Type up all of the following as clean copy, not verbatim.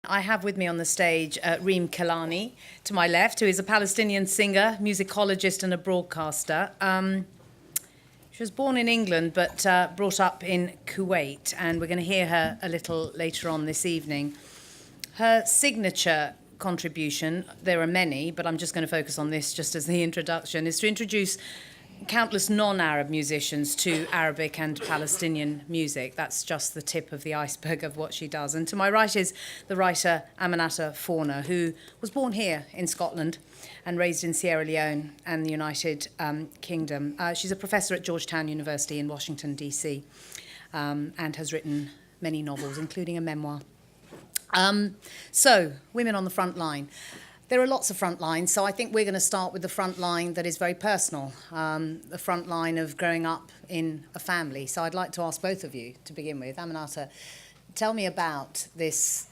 I have with me on the stage Reem Kelani, to my left, who is a Palestinian singer, musicologist and a broadcaster. She was born in England but brought up in Kuwait, and we're going to hear her a little later on this evening. Her signature contribution, there are many, but I'm just going to focus on this just as the introduction, is to introduce countless non-Arab musicians to Arabic and Palestinian music. That's just the tip of the iceberg of what she does. And to my right is the writer Aminatta Forna, who was born here in Scotland and raised in Sierra Leone and the United Kingdom. She's a professor at Georgetown University in Washington, D.C., and has written many novels, including a memoir. So, women on the front line. There are lots of front lines, so I think we're going to start with the front line that is very personal, the front line of growing up in a family. So I'd like to ask both of you to begin with. Aminatta, tell me about this,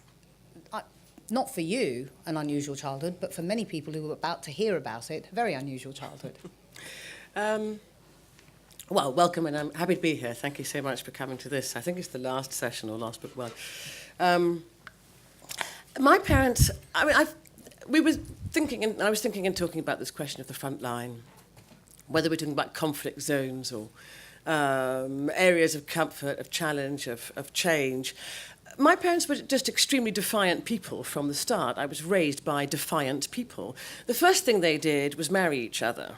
not for you, an unusual childhood, but for many people who are about to hear about it, a very unusual childhood. Well, welcome, and I'm happy to be here. Thank you so much for coming to this. I think it's the last session or last book one. My parents, I was thinking and talking about this question of the front line, whether we're talking about conflict zones or areas of comfort, of challenge, of change. My parents were just extremely defiant people from the start. I was raised by defiant people. The first thing they did was marry each other.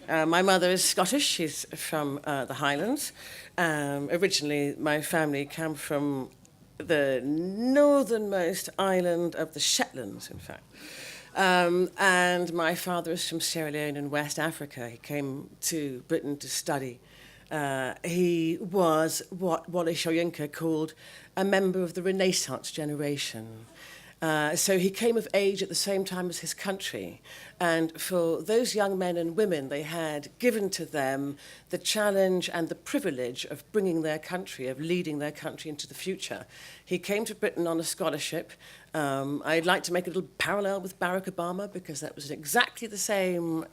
My mother is Scottish. She's from the Highlands. Originally, my family came from the northernmost island of the Shetlands, in fact. And my father is from Sierra Leone in West Africa. He came to Britain to study. He was what Wole Soyinka called a member of the Renaissance generation. So he came of age at the same time as his country. And for those young men and women, they had given to them the challenge and the privilege of bringing their country, of leading their country into the future. He came to Britain on a scholarship. I'd like to make a little parallel with Barack Obama, because that was exactly the same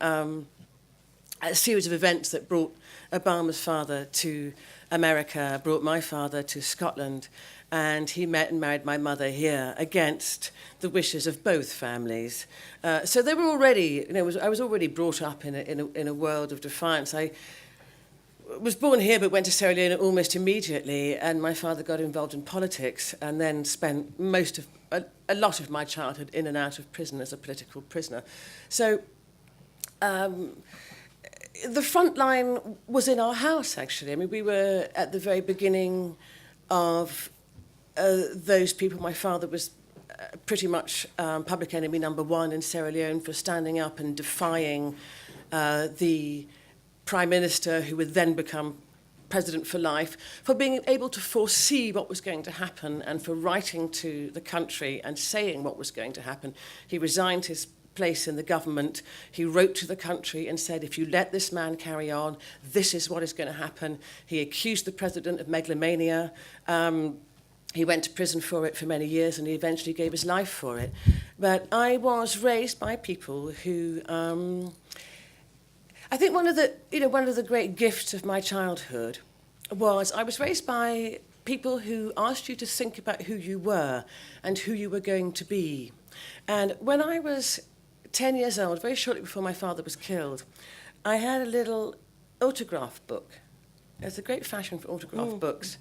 a series of events that brought Obama's father to America, brought my father to Scotland, and he met and married my mother here against the wishes of both families. So they were already, I was already brought up in a world of defiance. I was born here but went to Sierra Leone almost immediately, and my father got involved in politics and then spent a lot of my childhood in and out of prison as a political prisoner. So the front line was in our house, actually. We were at the very beginning of those people. My father was pretty much public enemy number one in Sierra Leone for standing up and defying the Prime Minister, who would then become president for life, for being able to foresee what was going to happen and for writing to the country and saying what was going to happen. He resigned his place in the government. He wrote to the country and said, if you let this man carry on, this is what is going to happen. He accused the president of megalomania. He went to prison for it for many years, and he eventually gave his life for it. But I was raised by people who, I think one of the great gifts of my childhood was I was raised by people who asked you to think about who you were and who you were going to be. And when I was 10 years old, very shortly before my father was killed, I had a little autograph book. There's a great fashion for autograph books.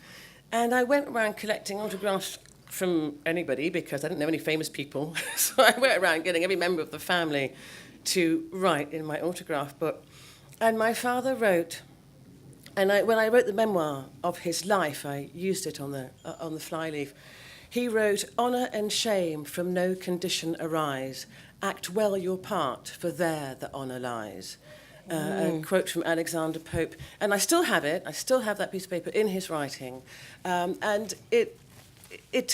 And I went around collecting autographs from anybody, because I didn't know any famous people. So I went around getting every member of the family to write in my autograph book. And my father wrote, and when I wrote the memoir of his life, I used it on the flyleaf. He wrote, "Honour and shame from no condition arise. Act well your part, for there the honour lies." A quote from Alexander Pope. And I still have it. I still have that piece of paper in his writing. And it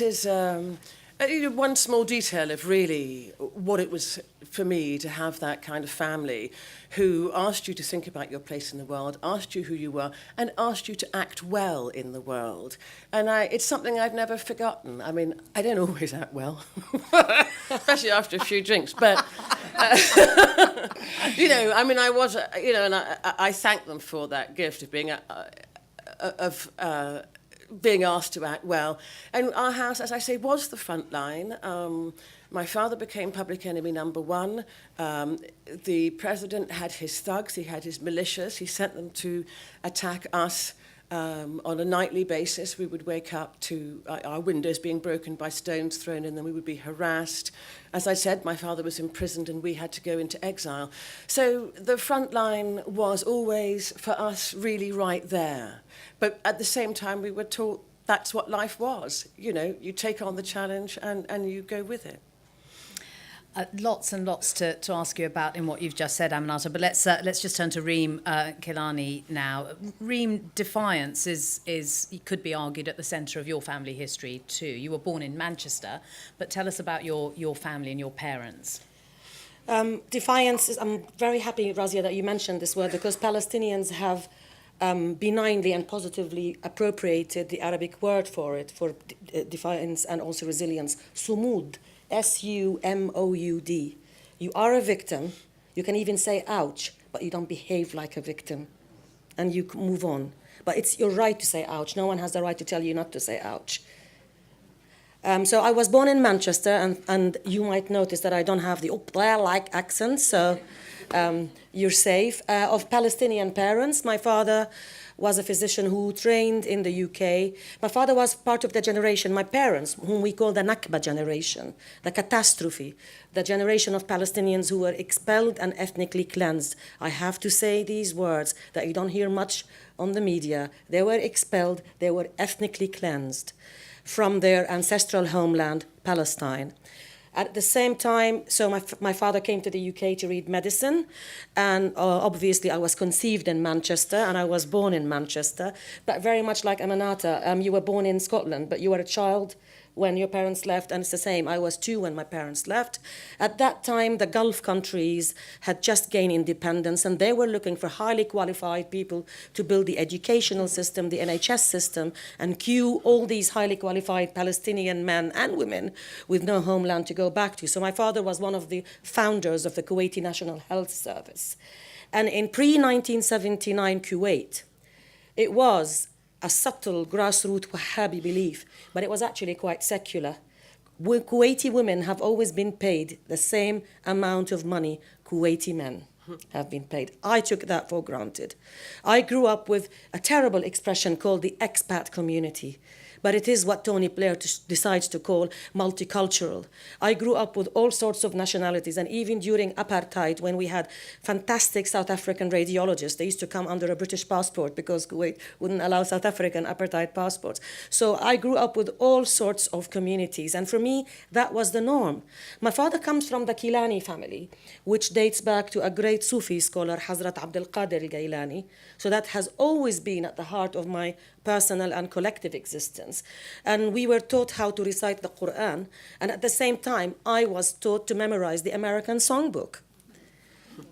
is one small detail of really what it was for me to have that kind of family who asked you to think about your place in the world, asked you who you were, and asked you to act well in the world. And it's something I've never forgotten. I don't always act well, especially after a few drinks, but I was, and I thank them for that gift of being being asked to act well. And our house, as I say, was the front line. My father became public enemy number one. The president had his thugs, he had his militias, he sent them to attack us on a nightly basis. We would wake up to our windows being broken by stones thrown in them. We would be harassed. As I said, my father was imprisoned and we had to go into exile. So the front line was always, for us, really right there. But at the same time, we were taught that's what life was. You know, you take on the challenge and you go with it. Lots and lots to ask you about in what you've just said, Aminatta, but let's just turn to Reem Kelani now. Reem, defiance it could be argued at the centre of your family history too. You were born in Manchester, but tell us about your family and your parents. Defiance I'm very happy, Razia, that you mentioned this word, because Palestinians have benignly and positively appropriated the Arabic word for it, for defiance and also resilience, sumud. S-U-M-O-U-D. You are a victim. You can even say ouch, but you don't behave like a victim. And you move on. But it's your right to say ouch. No one has the right to tell you not to say ouch. So I was born in Manchester, and you might notice that I don't have the up there-like accent, so you're safe. Of Palestinian parents, my father was a physician who trained in the UK. My father was part of the generation, my parents, whom we call the Nakba generation, the catastrophe, the generation of Palestinians who were expelled and ethnically cleansed. I have to say these words that you don't hear much on the media. They were expelled, they were ethnically cleansed from their ancestral homeland, Palestine. At the same time, so my father came to the UK to read medicine, and obviously I was conceived in Manchester, and I was born in Manchester, but very much like Aminatta, you were born in Scotland, but you were a child when your parents left, and it's the same. I was 2 when my parents left. At that time, the Gulf countries had just gained independence, and they were looking for highly qualified people to build the educational system, the NHS system, and queue all these highly qualified Palestinian men and women with no homeland to go back to. So my father was one of the founders of the Kuwaiti National Health Service. And in pre-1979 Kuwait, it was a subtle grassroots Wahhabi belief, but it was actually quite secular. Kuwaiti women have always been paid the same amount of money Kuwaiti men have been paid. I took that for granted. I grew up with a terrible expression called the expat community, but it is what Tony Blair decides to call multicultural. I grew up with all sorts of nationalities, and even during apartheid, when we had fantastic South African radiologists, they used to come under a British passport because Kuwait wouldn't allow South African apartheid passports. So I grew up with all sorts of communities, and for me, that was the norm. My father comes from the Kelani family, which dates back to a great Sufi scholar, Hazrat Abdul Qadir al-Gailani. So that has always been at the heart of my personal and collective existence. And we were taught how to recite the Quran, and at the same time, I was taught to memorize the American songbook.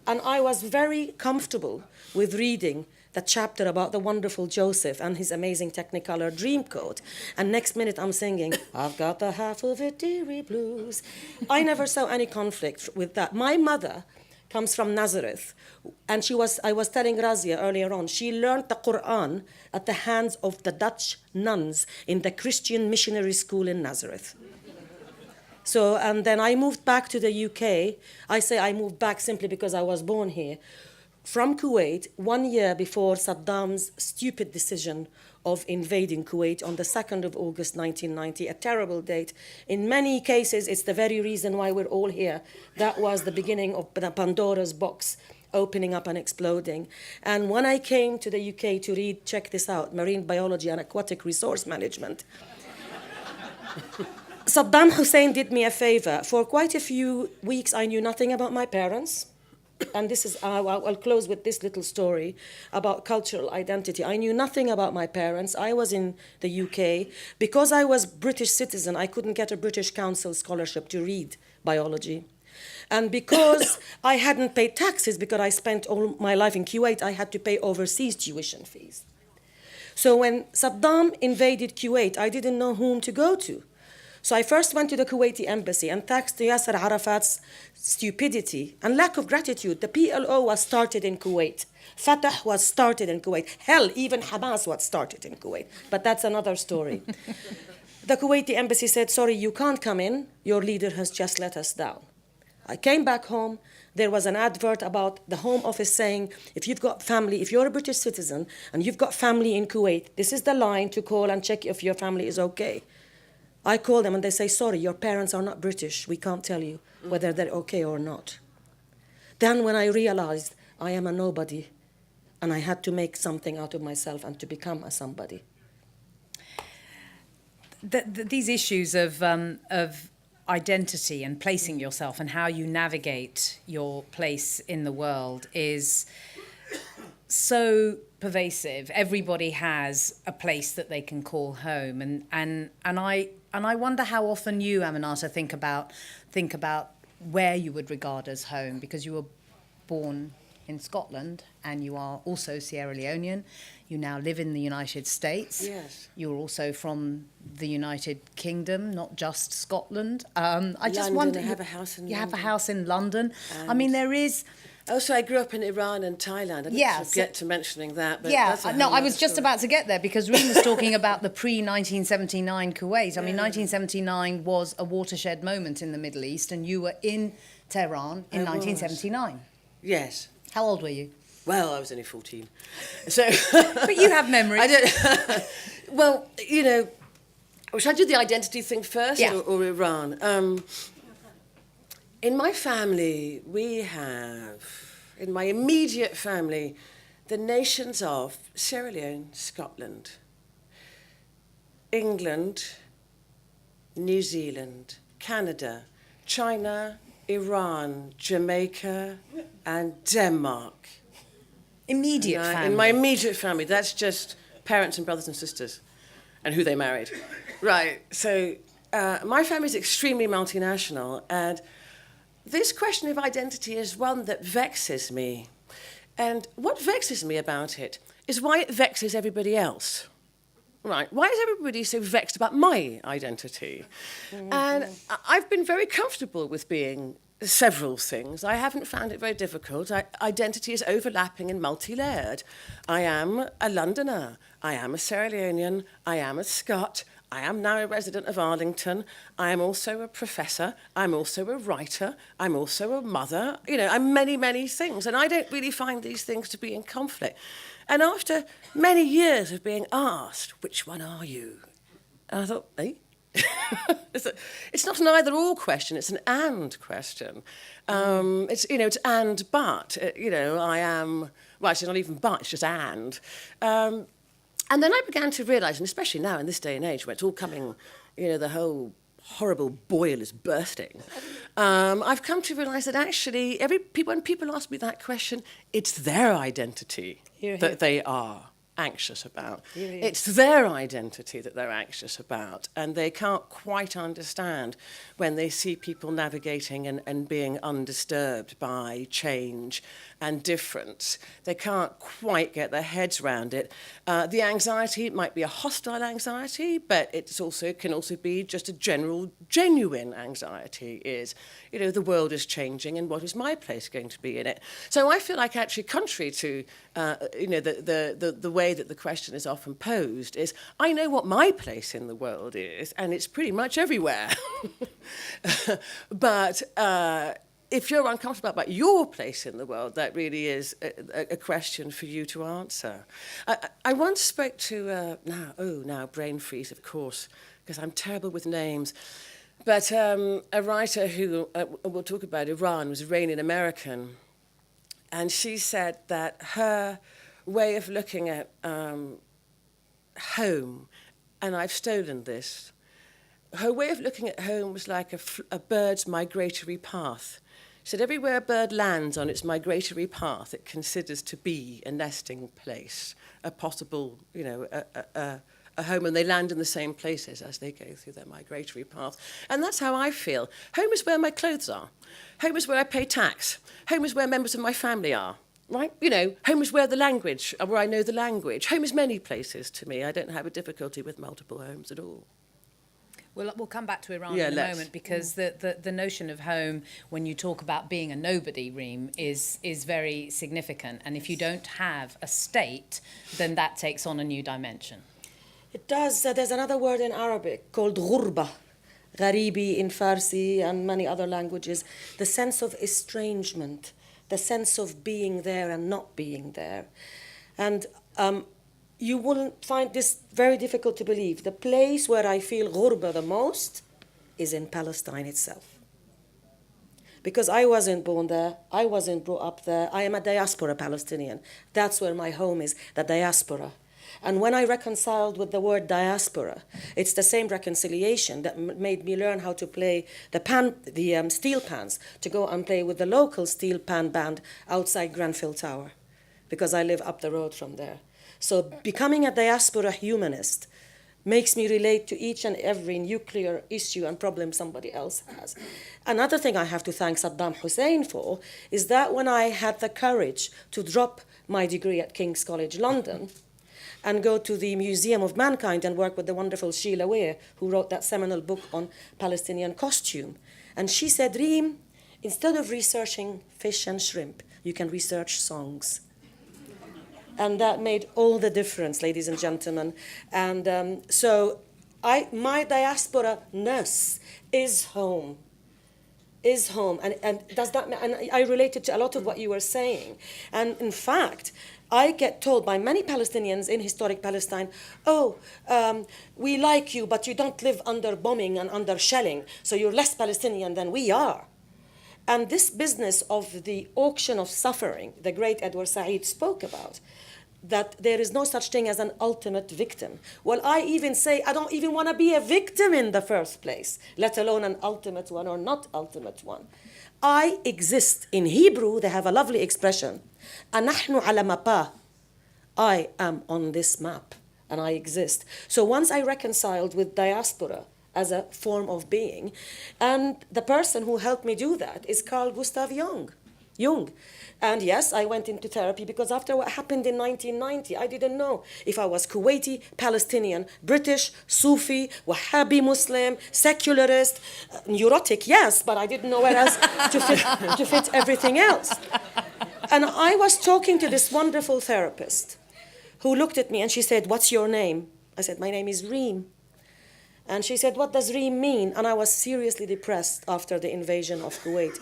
And I was very comfortable with reading the chapter about the wonderful Joseph and his amazing Technicolor Dreamcoat. And next minute I'm singing, I've got the half of it, dearie blues. I never saw any conflict with that. My mother comes from Nazareth, and I was telling Razia earlier on, she learned the Quran at the hands of the Dutch nuns in the Christian missionary school in Nazareth. So, and then I moved back to the UK. I say I moved back simply because I was born here. From Kuwait, 1 year before Saddam's stupid decision of invading Kuwait on the 2nd of August 1990, a terrible date. In many cases, it's the very reason why we're all here. That was the beginning of the Pandora's box opening up and exploding. And when I came to the UK to read, check this out, marine biology and aquatic resource management, Saddam Hussein did me a favor. For quite a few weeks, I knew nothing about my parents. And this is, I'll close with this little story about cultural identity. I knew nothing about my parents. I was in the UK. Because I was British citizen, I couldn't get a British Council scholarship to read biology. And because I hadn't paid taxes, because I spent all my life in Kuwait, I had to pay overseas tuition fees. So when Saddam invaded Kuwait, I didn't know whom to go to. So I first went to the Kuwaiti embassy, and thanks to Yasser Arafat's stupidity and lack of gratitude, the PLO was started in Kuwait. Fatah was started in Kuwait. Hell, even Hamas was started in Kuwait. But that's another story. The Kuwaiti embassy said, sorry, you can't come in. Your leader has just let us down. I came back home. There was an advert about the Home Office saying, if you've got family, if you're a British citizen and you've got family in Kuwait, this is the line to call and check if your family is okay. I call them and they say, sorry, your parents are not British. We can't tell you whether they're okay or not. Then when I realized I am a nobody and I had to make something out of myself and to become a somebody. These issues of identity and placing yourself and how you navigate your place in the world is so pervasive. Everybody has a place that they can call home, and I wonder how often you, Aminatta, think about where you would regard as home, because you were born in Scotland and you are also Sierra Leonean. You now live in the United States. Yes. You're also from the United Kingdom, not just Scotland. I just London, wonder. I have a house in You have a London. house in London. I mean, there is. Also, I grew up in Iran and Thailand. I didn't get to mentioning that, but Yeah, that's a no, whole I other was just story. about to get there, because Reem was talking about the pre-1979 Kuwait. I mean, 1979 was a watershed moment in the Middle East, and you were in Tehran in 1979. Yes. How old were you? Well, I was only 14. So, But you have memories. I don't. Well, you know, should I do the identity thing first, Yeah. or Iran? In my family, we have, in my immediate family, the nations of Sierra Leone, Scotland, England, New Zealand, Canada, China, Iran, Jamaica, and Denmark. Immediate family. In my immediate family, that's just parents and brothers and sisters and who they married. Right, so my family is extremely multinational, and this question of identity is one that vexes me. And what vexes me about it is why it vexes everybody else. Right, why is everybody so vexed about my identity? And I've been very comfortable with being several things. I haven't found it very difficult. Identity is overlapping and multi-layered. I am a Londoner. I am a Sierra Leonean. I am a Scot. I am now a resident of Arlington. I am also a professor. I'm also a writer. I'm also a mother. You know, I'm many, many things. And I don't really find these things to be in conflict. And after many years of being asked, which one are you? I thought, eh? It's not an either-or question, it's an and question. It's and but. I am, well, it's not even but, it's just and. And then I began to realise, and especially now in this day and age where it's all coming, the whole horrible boil is bursting, I've come to realise that actually when people ask me that question, it's their identity that they are anxious about. It's their identity that they're anxious about, and they can't quite understand when they see people navigating and being undisturbed by change and difference. They can't quite get their heads around it. The anxiety might be a hostile anxiety, but can also be just a general, genuine anxiety. The world is changing, and what is my place going to be in it? So I feel like actually, contrary to the way that the question is often posed, is I know what my place in the world is, and it's pretty much everywhere. But if you're uncomfortable about your place in the world, that really is a question for you to answer. I once spoke to, now brain freeze, of course, because I'm terrible with names, but a writer who, we'll talk about Iran, was Iranian American, and she said that her way of looking at home, and I've stolen this, her way of looking at home was like a bird's migratory path. She said everywhere a bird lands on its migratory path, it considers to be a nesting place, a possible, a home, and they land in the same places as they go through their migratory path. And that's how I feel. Home is where my clothes are. Home is where I pay tax. Home is where members of my family are. Right? Home is where I know the language. Home is many places to me. I don't have a difficulty with multiple homes at all. We'll come back to Iran Yeah, in a let's. moment, because the notion of home, when you talk about being a nobody, Reem, is very significant. And if you don't have a state, then that takes on a new dimension. It does. There's another word in Arabic called ghurba, gharibi in Farsi and many other languages. The sense of estrangement, the sense of being there and not being there. And you will find this very difficult to believe. The place where I feel ghurba the most is in Palestine itself. Because I wasn't born there, I wasn't brought up there, I am a diaspora Palestinian. That's where my home is, the diaspora. And when I reconciled with the word diaspora, it's the same reconciliation that made me learn how to play the steel pans, to go and play with the local steel pan band outside Grenfell Tower, because I live up the road from there. So becoming a diaspora humanist makes me relate to each and every nuclear issue and problem somebody else has. Another thing I have to thank Saddam Hussein for is that when I had the courage to drop my degree at King's College London and go to the Museum of Mankind and work with the wonderful Sheila Weir, who wrote that seminal book on Palestinian costume. And she said, Reem, instead of researching fish and shrimp, you can research songs. And that made all the difference, ladies and gentlemen. And so my diaspora-ness is home. Is home. And does that, and I related to a lot of what you were saying. And in fact, I get told by many Palestinians in historic Palestine, we like you, but you don't live under bombing and under shelling, so you're less Palestinian than we are. And this business of the auction of suffering, the great Edward Said spoke about, that there is no such thing as an ultimate victim. Well, I even say I don't even want to be a victim in the first place, let alone an ultimate one or not ultimate one. I exist. In Hebrew, they have a lovely expression. أَنَحْنُ عَلَى مَبَا. I am on this map, and I exist. So once I reconciled with diaspora as a form of being, and the person who helped me do that is Carl Gustav Jung. And yes, I went into therapy because after what happened in 1990, I didn't know if I was Kuwaiti, Palestinian, British, Sufi, Wahhabi Muslim, secularist, neurotic, yes, but I didn't know where else to fit everything else. And I was talking to this wonderful therapist who looked at me and she said, what's your name? I said, my name is Reem. And she said, what does Reem mean? And I was seriously depressed after the invasion of Kuwait,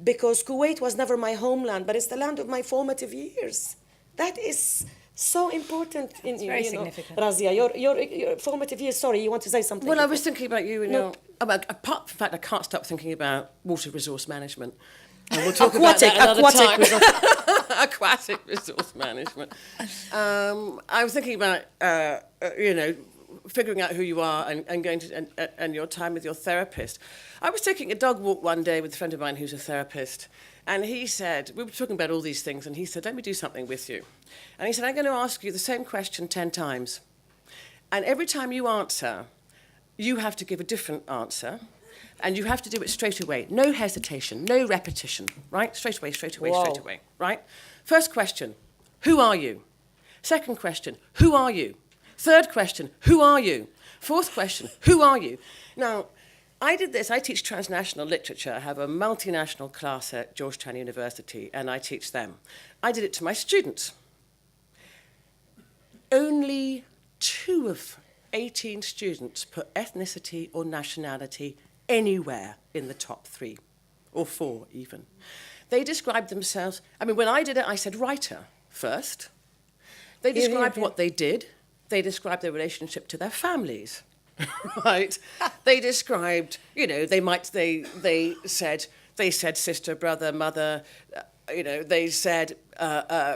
because Kuwait was never my homeland, but it's the land of my formative years. That is so important. It's very significant. Razia, your formative years, sorry, you want to say something? Well, I was thinking about you and apart from the fact I can't stop thinking about water resource management. And we'll talk about that another time. Aquatic resource management. I was thinking about, figuring out who you are and going to and your time with your therapist. I was taking a dog walk one day with a friend of mine who's a therapist, and he said, we were talking about all these things, and he said, let me do something with you. And he said, I'm going to ask you the same question 10 times. And every time you answer, you have to give a different answer, and you have to do it straight away. No hesitation, no repetition, right? Straight away, right? First question, who are you? Second question, who are you? Third question, who are you? Fourth question, who are you? Now, I did this. I teach transnational literature. I have a multinational class at Georgetown University, and I teach them. I did it to my students. Only 2 of 18 students put ethnicity or nationality anywhere in the top 3, or 4 even. They described themselves, when I did it, I said writer first. They described what they did. They described their relationship to their families, right? They described, they said sister, brother, mother, they said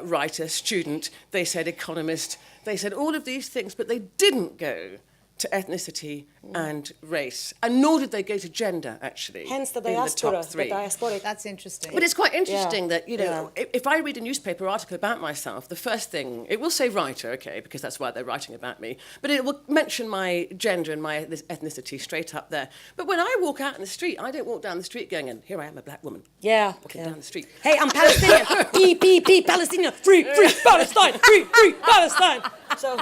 writer, student, they said economist, they said all of these things, but they didn't go to ethnicity and race, and nor did they go to gender, actually. Hence the diaspora, the diasporic. That's interesting. But it's quite interesting that, if I read a newspaper article about myself, the first thing, it will say writer, okay, because that's why they're writing about me, but it will mention my gender and my ethnicity straight up there. But when I walk out in the street, I don't walk down the street going, and here I am, a black woman. Yeah. Walking down the street. Hey, I'm Palestinian. PPP, Palestinian. Free Palestine. Free Palestine. So...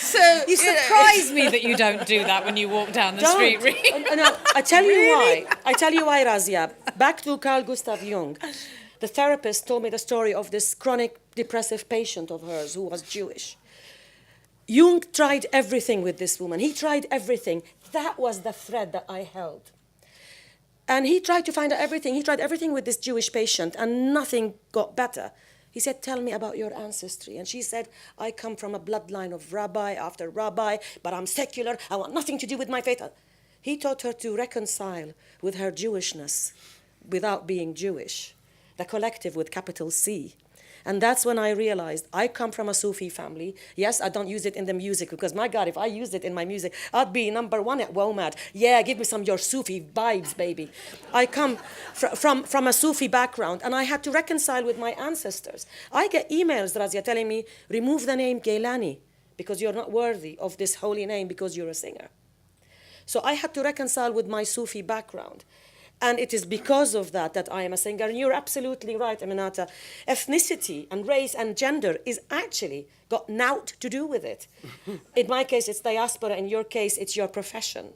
So You surprise me that you don't do that when you walk down the street, Reem. No, I tell you why. I tell you why, Razia. Back to Carl Gustav Jung. The therapist told me the story of this chronic depressive patient of hers who was Jewish. Jung tried everything with this woman. He tried everything. That was the thread that I held. And he tried to find out everything. He tried everything with this Jewish patient, and nothing got better. He said, tell me about your ancestry. And she said, I come from a bloodline of rabbi after rabbi, but I'm secular. I want nothing to do with my faith. He taught her to reconcile with her Jewishness without being Jewish, the collective with capital C. And that's when I realized I come from a Sufi family. Yes, I don't use it in the music because, my God, if I used it in my music, I'd be #1 at WOMAD. Yeah, give me some of your Sufi vibes, baby. I come from a Sufi background, and I had to reconcile with my ancestors. I get emails, Razia, telling me, remove the name Kelani because you're not worthy of this holy name because you're a singer. So I had to reconcile with my Sufi background. And it is because of that that I am a singer. And you're absolutely right, Aminatta. Ethnicity and race and gender is actually got naught to do with it. In my case, it's diaspora. In your case, it's your profession.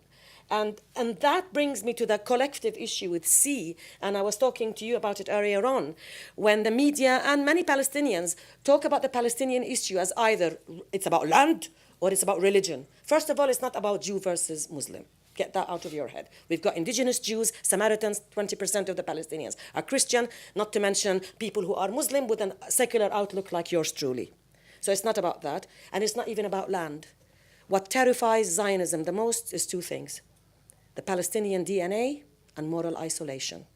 And that brings me to the collective issue with C. And I was talking to you about it earlier on, when the media and many Palestinians talk about the Palestinian issue as either it's about land or it's about religion. First of all, it's not about Jew versus Muslim. Get that out of your head. We've got indigenous Jews, Samaritans, 20% of the Palestinians are Christian, not to mention people who are Muslim with a secular outlook like yours truly. So it's not about that, and it's not even about land. What terrifies Zionism the most is two things: the Palestinian DNA and moral isolation.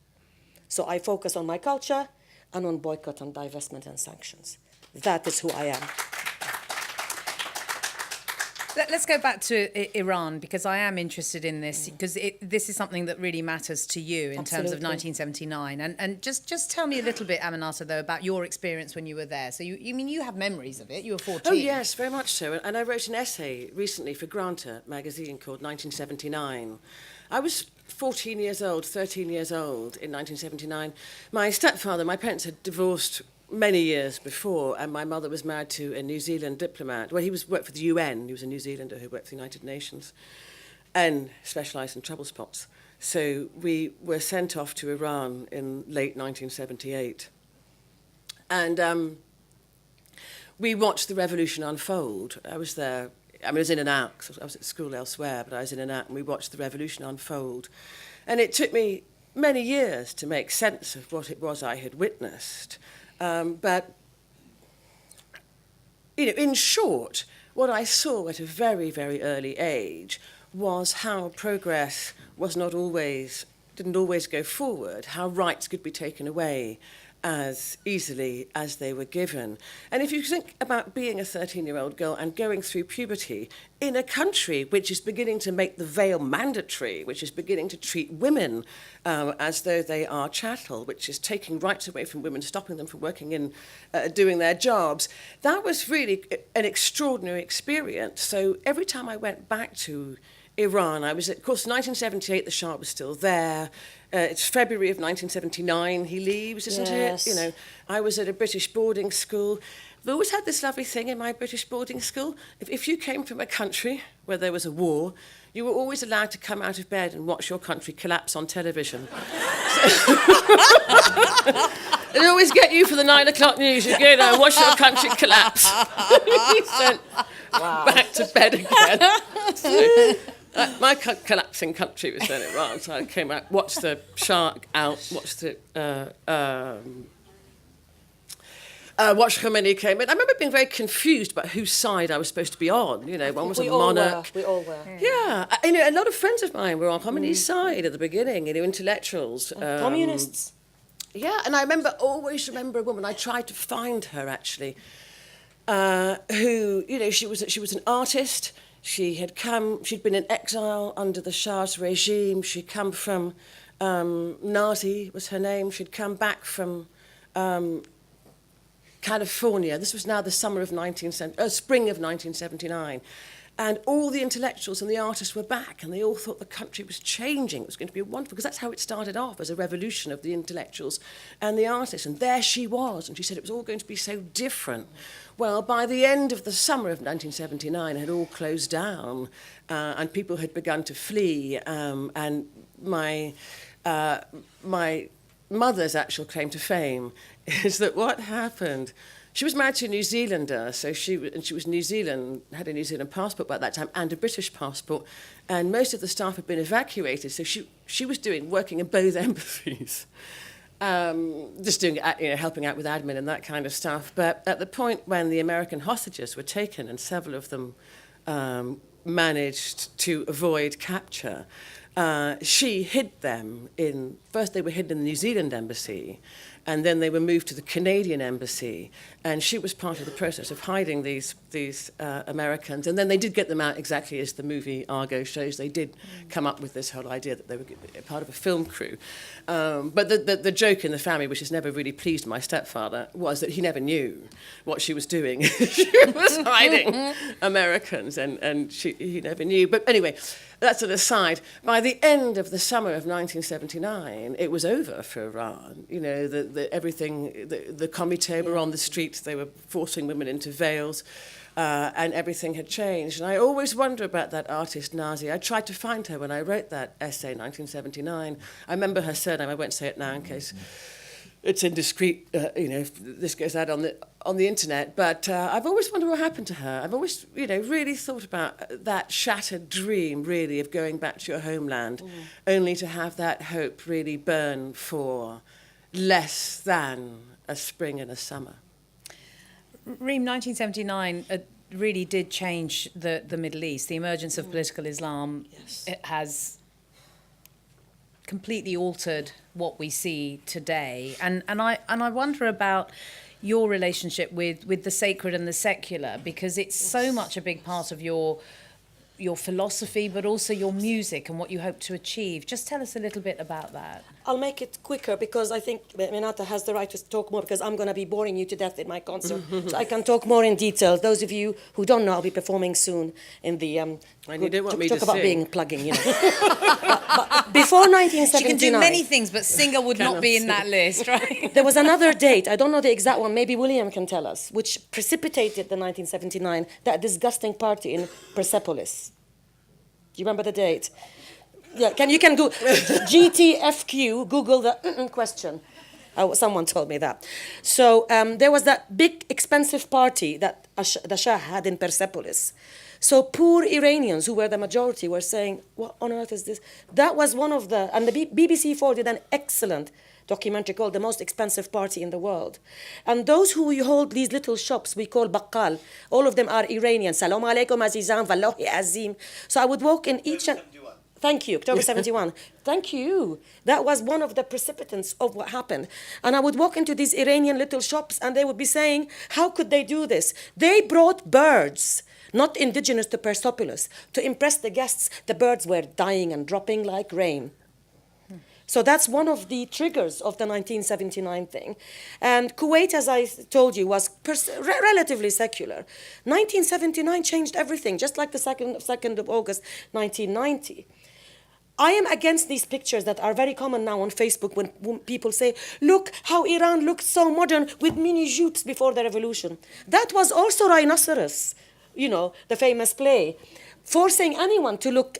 So I focus on my culture and on boycott and divestment and sanctions. That is who I am. Let's go back to Iran, because I am interested in this, because this is something that really matters to you in terms of 1979. And just tell me a little bit, Aminatta, though, about your experience when you were there. So you have memories of it. You were 14. Oh, yes, very much so. And I wrote an essay recently for Granta magazine called 1979. I was 13 years old in 1979. My stepfather, my parents had divorced many years before, and my mother was married to a New Zealand diplomat. Well, worked for the UN. He was a New Zealander who worked for the United Nations and specialised in trouble spots. So we were sent off to Iran in late 1978. And we watched the revolution unfold. I was there. I was in and out, 'cause I was at school elsewhere, but I was in and out, and we watched the revolution unfold. And it took me many years to make sense of what it was I had witnessed. But, in short, what I saw at a very, very early age was how progress didn't always go forward, how rights could be taken away as easily as they were given. And if you think about being a 13-year-old girl and going through puberty in a country which is beginning to make the veil mandatory, which is beginning to treat women as though they are chattel, which is taking rights away from women, stopping them from working in, doing their jobs, that was really an extraordinary experience. So every time I went back to Iran, of course, 1978, the Shah was still there. It's February of 1979, he leaves, isn't it? I was at a British boarding school. We always had this lovely thing in my British boarding school. If you came from a country where there was a war, you were always allowed to come out of bed and watch your country collapse on television. They'd always get you for the 9 o'clock news. You'd go there and watch your country collapse. So, back to bed again. My collapsing country was then Iran, so I came out, watched the Shah out, watched Khomeini came in. I remember being very confused about whose side I was supposed to be on. One was a monarch. We all were. Yeah, a lot of friends of mine were on Khomeini's side at the beginning. Intellectuals, communists. Yeah, and I always remember a woman. I tried to find her actually, who she was an artist. She'd been in exile under the Shah's regime. She'd come from, Nazi was her name. She'd come back from California. This was now the spring of 1979. And all the intellectuals and the artists were back, and they all thought the country was changing. It was going to be wonderful, because that's how it started off, as a revolution of the intellectuals and the artists. And there she was, and she said it was all going to be so different. Well, by the end of the summer of 1979, it had all closed down, and people had begun to flee. And my mother's actual claim to fame is that what happened... She was married to a New Zealander, so she was New Zealand, had a New Zealand passport by that time, and a British passport, and most of the staff had been evacuated, so she was working in both embassies, just doing, helping out with admin and that kind of stuff. But at the point when the American hostages were taken, and several of them managed to avoid capture, she hid them first they were hidden in the New Zealand embassy, and then they were moved to the Canadian embassy, and she was part of the process of hiding these Americans. And then they did get them out exactly as the movie Argo shows. They did come up with this whole idea that they were part of a film crew. But the joke in the family, which has never really pleased my stepfather, was that he never knew what she was doing. She was hiding Americans, and he never knew. But anyway, that's an aside. By the end of the summer of 1979, it was over for Iran. You know, the comité were on the streets. They were forcing women into veils, and everything had changed. And I always wonder about that artist, Razia. I tried to find her when I wrote that essay in 1979. I remember her surname. I won't say it now in case it's indiscreet, if this goes out on the internet. But I've always wondered what happened to her. I've always, really thought about that shattered dream, really, of going back to your homeland, only to have that hope really burn for less than a spring and a summer. Reem, 1979 really did change the Middle East. The emergence of political Islam it has completely altered what we see today. And I wonder about your relationship with the sacred and the secular, because it's so much a big part of your philosophy, but also your music and what you hope to achieve. Just tell us a little bit about that. I'll make it quicker, because I think Aminatta has the right to talk more, because I'm going to be boring you to death in my concert. So I can talk more in detail. Those of you who don't know, I'll be performing soon in the... and you don't want me talk to about sing. Being plugging, but before 1979... She can do many things, but singer would not be in that list, right? There was another date, I don't know the exact one, maybe William can tell us, which precipitated the 1979, that disgusting party in Persepolis. Do you remember the date? Yeah, you can go GTFQ, Google the question. Someone told me that. So there was that big expensive party that the Shah had in Persepolis. So poor Iranians, who were the majority, were saying, what on earth is this? That was one of the... And the BBC4 did an excellent documentary called The Most Expensive Party in the World. And those who hold these little shops, we call baqqal, all of them are Iranian. Salam alaikum azizan, wallahi azim. So I would walk in each... Thank you, October 71. Thank you. That was one of the precipitants of what happened. And I would walk into these Iranian little shops, and they would be saying, how could they do this? They brought birds, not indigenous to Persepolis, to impress the guests. The birds were dying and dropping like rain. So that's one of the triggers of the 1979 thing. And Kuwait, as I told you, was relatively secular. 1979 changed everything, just like the 2nd of August, 1990. I am against these pictures that are very common now on Facebook when people say, look how Iran looked so modern with mini jutes before the revolution. That was also Rhinoceros, the famous play. Forcing anyone to look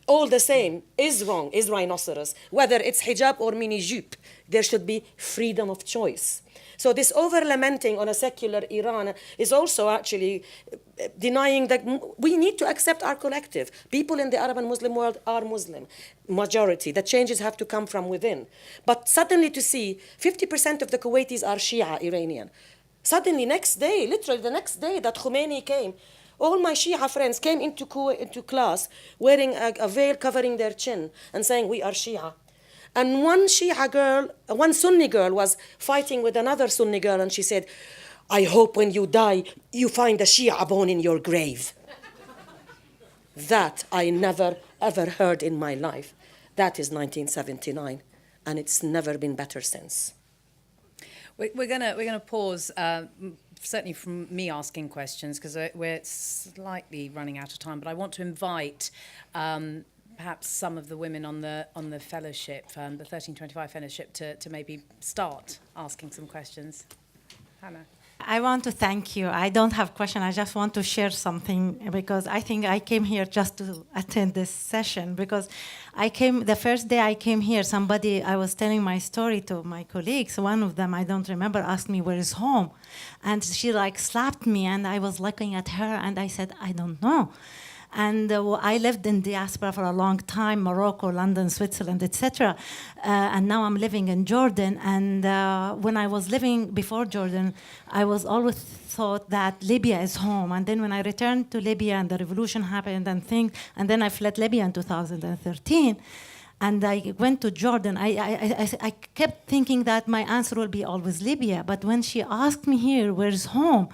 all the same is wrong, is Rhinoceros. Whether it's hijab or mini jupe, there should be freedom of choice. So this over-lamenting on a secular Iran is also actually denying that we need to accept our collective. People in the Arab and Muslim world are Muslim, majority. The changes have to come from within. But suddenly to see 50% of the Kuwaitis are Shia Iranian. Suddenly next day, literally the next day that Khomeini came, all my Shia friends came into class wearing a veil covering their chin and saying, we are Shia. And one Sunni girl was fighting with another Sunni girl, and she said, I hope when you die, you find a Shia bone in your grave. That I never, ever heard in my life. That is 1979, and it's never been better since. We're gonna pause certainly from me asking questions, because we're slightly running out of time, but I want to invite perhaps some of the women on the fellowship, the 1325 fellowship, to maybe start asking some questions. Hannah. I want to thank you. I don't have a question. I just want to share something because I think I came here just to attend this session because the first day I came here, I was telling my story to my colleagues. One of them, I don't remember, asked me, where is home? And she slapped me and I was looking at her and I said, I don't know. And I lived in diaspora for a long time, Morocco, London, Switzerland, etc. And now I'm living in Jordan. And when I was living before Jordan, I was always thought that Libya is home. And then when I returned to Libya and the revolution happened and then I fled Libya in 2013, and I went to Jordan, I kept thinking that my answer will be always Libya. But when she asked me here, where's home?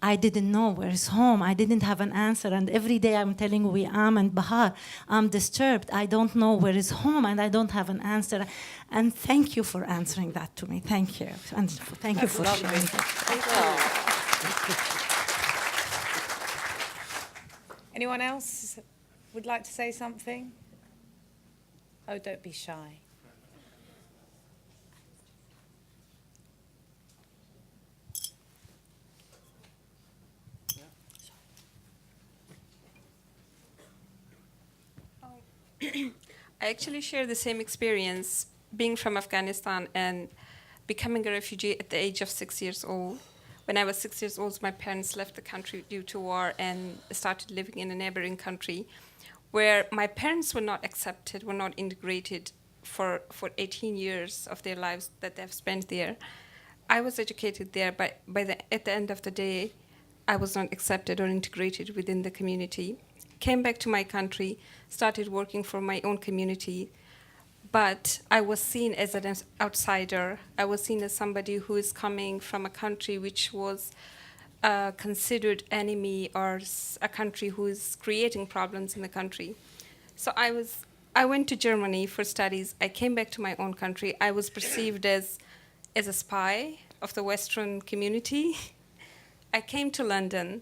I didn't know where's home. I didn't have an answer. And every day I'm telling Wiam and Bahar, I'm disturbed. I don't know where is home and I don't have an answer. And thank you for answering that to me. Thank you. And thank you for sharing that. Anyone else would like to say something? Oh, don't be shy. I actually share the same experience being from Afghanistan and becoming a refugee at the age of 6 years old. When I was 6 years old, my parents left the country due to war and started living in a neighboring country where my parents were not accepted, were not integrated for 18 years of their lives that they've spent there. I was educated there, but at the end of the day, I was not accepted or integrated within the community. Came back to my country, started working for my own community, but I was seen as an outsider. I was seen as somebody who is coming from a country which was considered enemy or a country who is creating problems in the country. So I went to Germany for studies. I came back to my own country. I was perceived as a spy of the Western community. I came to London.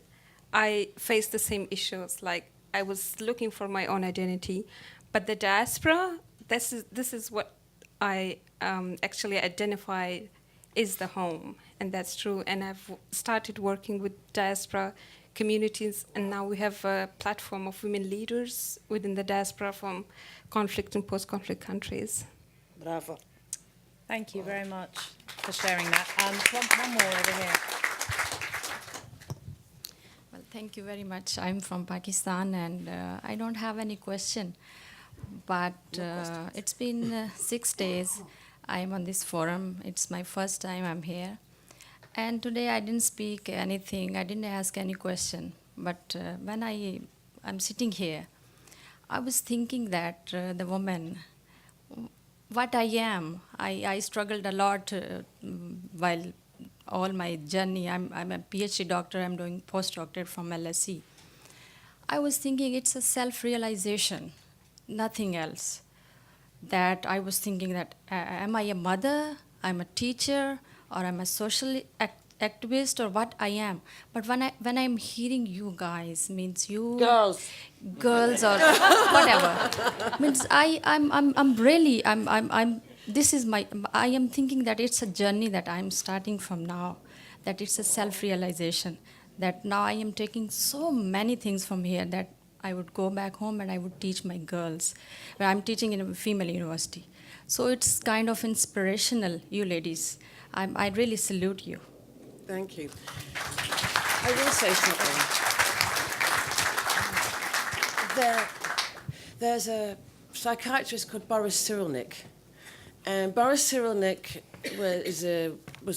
I faced the same issues, like I was looking for my own identity, but the diaspora, this is what I actually identify is the home, and that's true. And I've started working with diaspora communities, and now we have a platform of women leaders within the diaspora from conflict and post-conflict countries. Bravo. Thank you very much for sharing that. One more over here. Well, thank you very much. I'm from Pakistan, and I don't have any question. But it's been 6 days I'm on this forum. It's my first time I'm here. And today I didn't speak anything. I didn't ask any question. But when I'm sitting here, I was thinking that the woman, what I am, I struggled a lot while all my journey. I'm a PhD doctor. I'm doing postdoctorate from LSE. I was thinking it's a self-realization, nothing else. That I was thinking that, am I a mother, I'm a teacher, or I'm a social activist, or what I am? But when I'm hearing you guys, means you girls or whatever, means I'm really this is I am thinking that it's a journey that I'm starting from now, that it's a self-realization, that now I am taking so many things from here that I would go back home and I would teach my girls. I'm teaching in a female university. So it's kind of inspirational, you ladies. I really salute you. Thank you. I will say something. There's a psychiatrist called Boris Cyrulnik. And Boris Cyrulnik was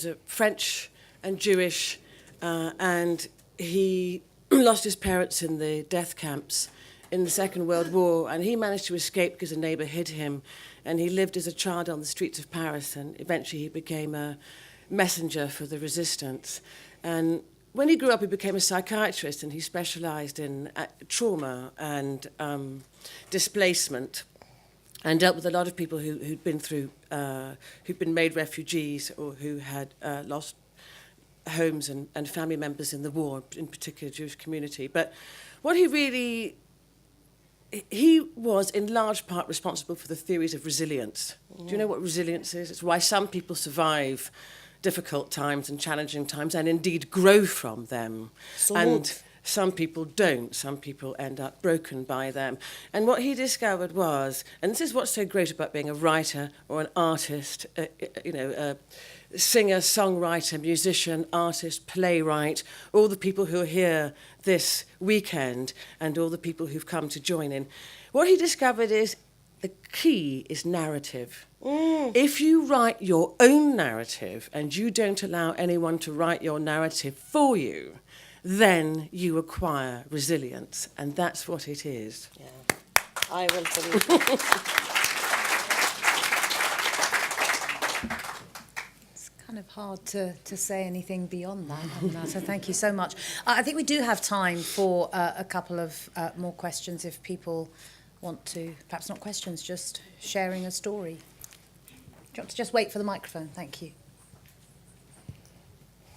a French and Jewish, and he lost his parents in the death camps in the Second World War, and he managed to escape because a neighbour hid him, and he lived as a child on the streets of Paris, and eventually he became a messenger for the resistance. And when he grew up, he became a psychiatrist, and he specialised in trauma and displacement, and dealt with a lot of people who'd been made refugees or who had homes and family members in the war, in particular Jewish community. But what he was in large part responsible for the theories of resilience. Do you know what resilience is? It's why some people survive difficult times and challenging times and indeed grow from them. And some people don't. Some people end up broken by them. And what he discovered was, and this is what's so great about being a writer or an artist, a singer, songwriter, musician, artist, playwright, all the people who are here this weekend and all the people who've come to join in. What he discovered is the key is narrative. If you write your own narrative and you don't allow anyone to write your narrative for you, then you acquire resilience, and that's what it is. Yeah, I will believe that. It's kind of hard to say anything beyond that, Aminatta. Thank you so much. I think we do have time for a couple of more questions if people want to, perhaps not questions, just sharing a story. Do you want to just wait for the microphone? Thank you.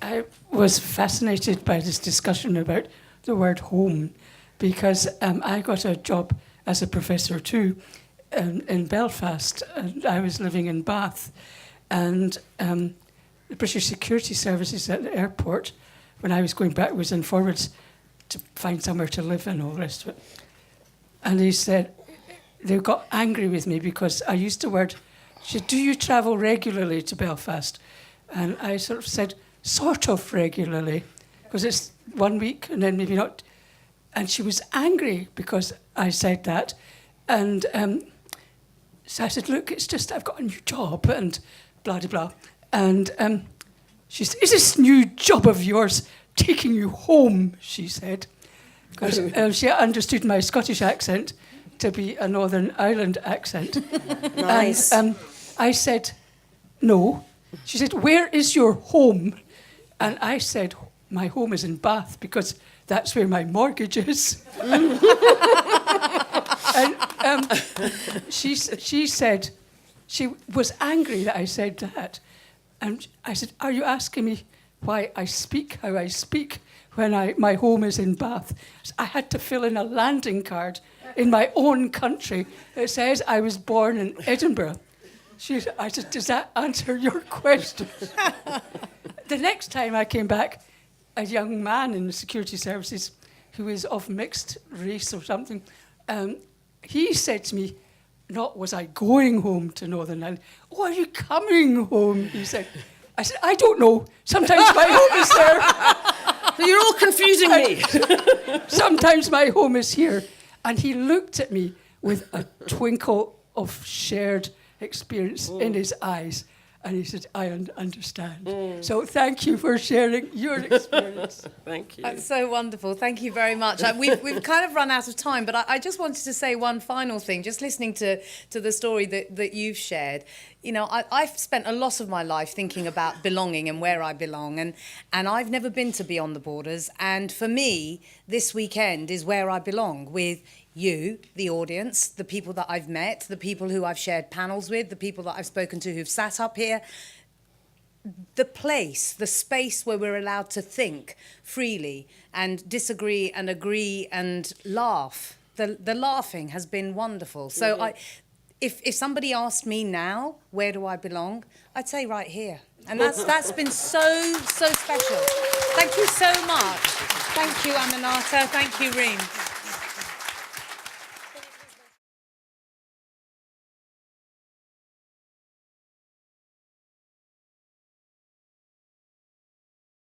I was fascinated by this discussion about the word home because I got a job as a professor too in Belfast. And I was living in Bath, and the British Security Services at the airport, when I was going backwards and forwards to find somewhere to live and all the rest of it. And he said, they got angry with me because I used the word, she said, do you travel regularly to Belfast? And I sort of said, sort of regularly, because it's 1 week and then maybe not. And she was angry because I said that. And so I said, look, it's just I've got a new job and blah, blah, blah. And she said, is this new job of yours taking you home, she said. Because she understood my Scottish accent to be a Northern Ireland accent. Nice. And I said, no. She said, where is your home? And I said, my home is in Bath because that's where my mortgage is. And she said, she was angry that I said that. And I said, are you asking me why I speak how I speak when my home is in Bath? I had to fill in a landing card in my own country that says I was born in Edinburgh. I said, does that answer your question? The next time I came back, a young man in the security services who is of mixed race or something, he said to me, not was I going home to Northern Ireland, oh, are you coming home? He said. I said, I don't know. Sometimes my home is there. So you're all confusing me. Sometimes my home is here. And he looked at me with a twinkle of shared experience in his eyes. And he said, I understand. So thank you for sharing your experience. Thank you. That's so wonderful. Thank you very much. We've kind of run out of time, but I just wanted to say one final thing, just listening to the story that you've shared. You know, I've spent a lot of my life thinking about belonging and where I belong, and I've never been to Beyond the Borders. And for me, this weekend is where I belong, with you, the audience, the people that I've met, the people who I've shared panels with, the people that I've spoken to who've sat up here. The place, the space where we're allowed to think freely and disagree and agree and laugh. The laughing has been wonderful. So if somebody asked me now, where do I belong? I'd say right here. And that's been so special. Thank you so much. Thank you, Aminatta. Thank you, Reem.